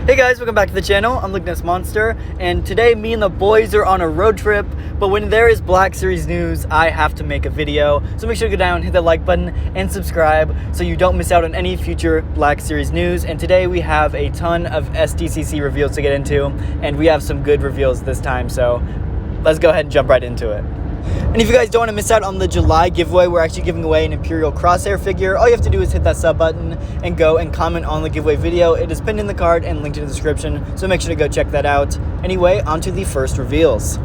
Hey guys, welcome back to the channel. I'm Lignus Monster, and today me and the boys are on a road trip, but when there is Black Series news, I have to make a video. So make sure to go down, hit that like button, and subscribe so you don't miss out on any future Black Series news. And today we have a ton of SDCC reveals to get into, and we have some good reveals this time, so let's go ahead and jump right into it. And if you guys don't want to miss out on the July giveaway, we're actually giving away an Imperial Crosshair figure. All you have to do is hit that sub button and go and comment on the giveaway video. It is pinned in the card and linked in the description, so make sure to go check that out. Anyway, on to the first reveals.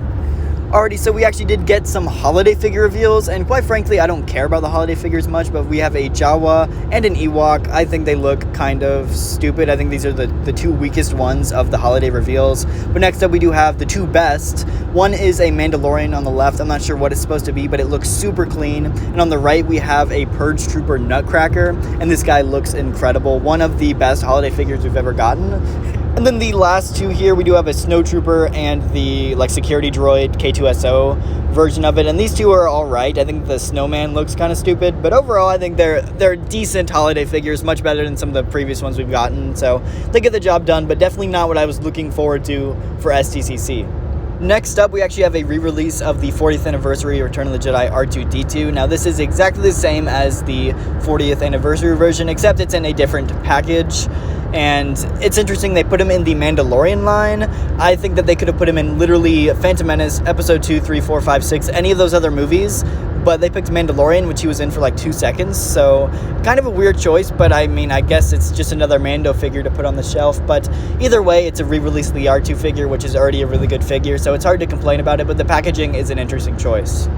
Alrighty, so we actually did get some holiday figure reveals, and quite frankly, I don't care about the holiday figures much, but we have a Jawa and an Ewok. I think they look kind of stupid. I think these are the two weakest ones of the holiday reveals. But next up, we do have the two best. One is a Mandalorian on the left. I'm not sure what it's supposed to be, but it looks super clean. And on the right, we have a Purge Trooper Nutcracker, and this guy looks incredible. One of the best holiday figures we've ever gotten. And then the last two here, we do have a Snowtrooper and the security droid K2SO version of it. And these two are all right. I think the snowman looks kind of stupid, but overall I think they're decent holiday figures, much better than some of the previous ones we've gotten. So they get the job done, but definitely not what I was looking forward to for SDCC. Next up, we actually have a re-release of the 40th anniversary Return of the Jedi R2-D2. Now, this is exactly the same as the 40th anniversary version, except it's in a different package. And it's interesting, they put him in the Mandalorian line. I think that they could have put him in literally Phantom Menace, Episode 2, 3, 4, 5, 6, any of those other movies. But they picked Mandalorian, which he was in for like 2 seconds. So kind of a weird choice, but I mean, I guess it's just another Mando figure to put on the shelf. But either way, it's a re-release of the R2 figure, which is already a really good figure. So it's hard to complain about it, but the packaging is an interesting choice.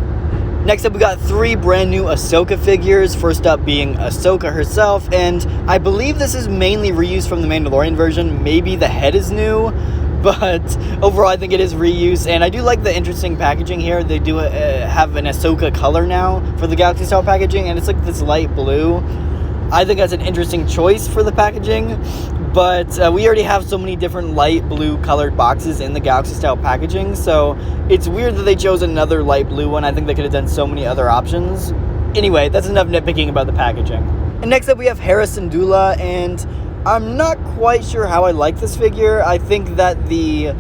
Next up, we got 3 brand new Ahsoka figures. First up being Ahsoka herself, and I believe this is mainly reused from the Mandalorian version. Maybe the head is new, but overall I think it is reuse, and I do like the interesting packaging here. They do have an Ahsoka color now for the Galaxy style packaging, and it's like this light blue. I think that's an interesting choice for the packaging, but we already have so many different light blue colored boxes in the Galaxy style packaging, so it's weird that they chose another light blue one. I think they could have done so many other options. Anyway, that's enough nitpicking about the packaging. And next up we have Hera Syndulla, and I'm not quite sure how I like this figure. I think that the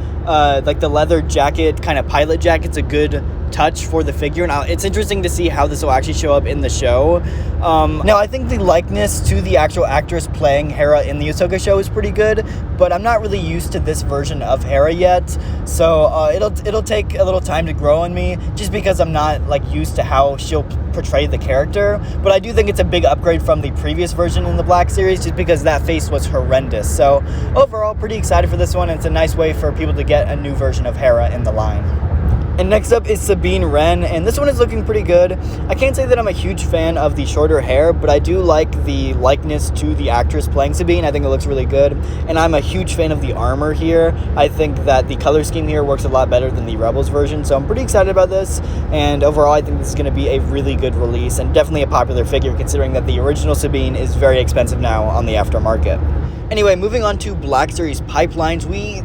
leather jacket, kind of pilot jacket's a good touch for the figure. Now, it's interesting to see how this will actually show up in the show. Now, I think the likeness to the actual actress playing Hera in the Ahsoka show is pretty good, but I'm not really used to this version of Hera yet, so it'll take a little time to grow on me, just because I'm not used to how she'll portray the character. But I do think it's a big upgrade from the previous version in the Black Series, just because that face was horrendous. So overall, pretty excited for this one, and it's a nice way for people to get a new version of Hera in the line. And next up is Sabine Wren, and this one is looking pretty good. I can't say that I'm a huge fan of the shorter hair, but I do like the likeness to the actress playing Sabine. I think it looks really good, and I'm a huge fan of the armor here. I think that the color scheme here works a lot better than the Rebels version, so I'm pretty excited about this, and overall I think this is going to be a really good release, and definitely a popular figure, considering that the original Sabine is very expensive now on the aftermarket. Anyway, moving on to Black Series pipelines, we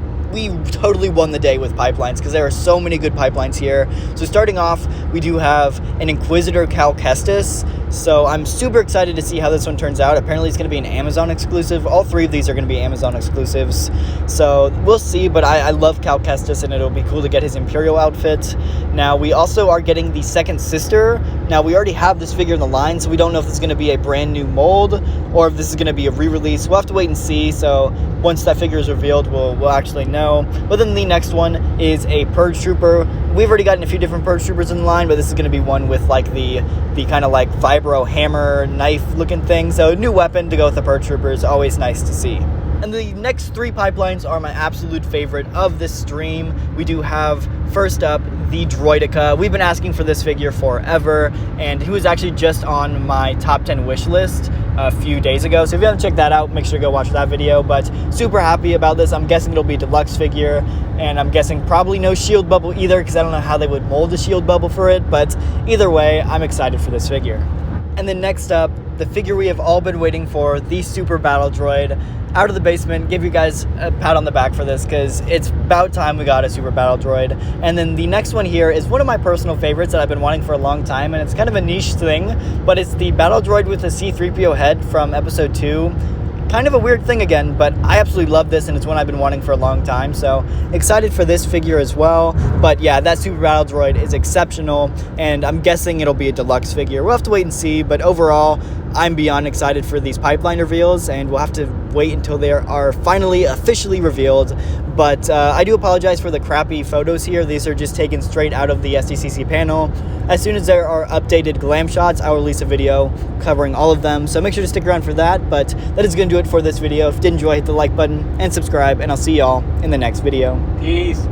totally won the day with pipelines, because there are so many good pipelines here. So starting off, we do have an Inquisitor Cal Kestis. So I'm super excited to see how this one turns out. Apparently it's going to be an Amazon exclusive. All 3 of these are going to be Amazon exclusives, so we'll see. But I love Cal Kestis, and it'll be cool to get his Imperial outfit. Now, we also are getting the second sister. Now, we already have this figure in the line, so we don't know if this is going to be a brand new mold or if this is going to be a re-release. We'll have to wait and see. So once that figure is revealed, we'll actually know. But then the next one is a Purge Trooper. We've already gotten a few different Purge Troopers in the line, but this is going to be one with the kind of vibro hammer knife looking thing. So new weapon to go with the Purge Troopers, always nice to see. And the next 3 pipelines are my absolute favorite of this stream. We do have, first up, the Droideka. We've been asking for this figure forever, and he was actually just on my top 10 wish list a few days ago. So if you haven't checked that out, make sure to go watch that video. But super happy about this. I'm guessing it'll be a deluxe figure, and I'm guessing probably no shield bubble either, because I don't know how they would mold a shield bubble for it. But either way, I'm excited for this figure. And then next up, the figure we have all been waiting for, the Super Battle Droid. Out of the basement, give you guys a pat on the back for this, because it's about time we got a Super Battle Droid. And then the next one here is one of my personal favorites that I've been wanting for a long time, and it's kind of a niche thing, but it's the Battle Droid with the C-3PO head from Episode 2. kind of a weird thing again, but I absolutely love this, and it's one I've been wanting for a long time, so excited for this figure as well. But yeah, that Super Battle Droid is exceptional, and I'm guessing it'll be a deluxe figure. We'll have to wait and see, but overall, I'm beyond excited for these pipeline reveals, and we'll have to wait until they are finally officially revealed. But I do apologize for the crappy photos here. These are just taken straight out of the SDCC panel. As soon as there are updated glam shots, I'll release a video covering all of them, so make sure to stick around for that. But that is going to do it for this video. If you did enjoy, hit the like button and subscribe, and I'll see y'all in the next video. Peace.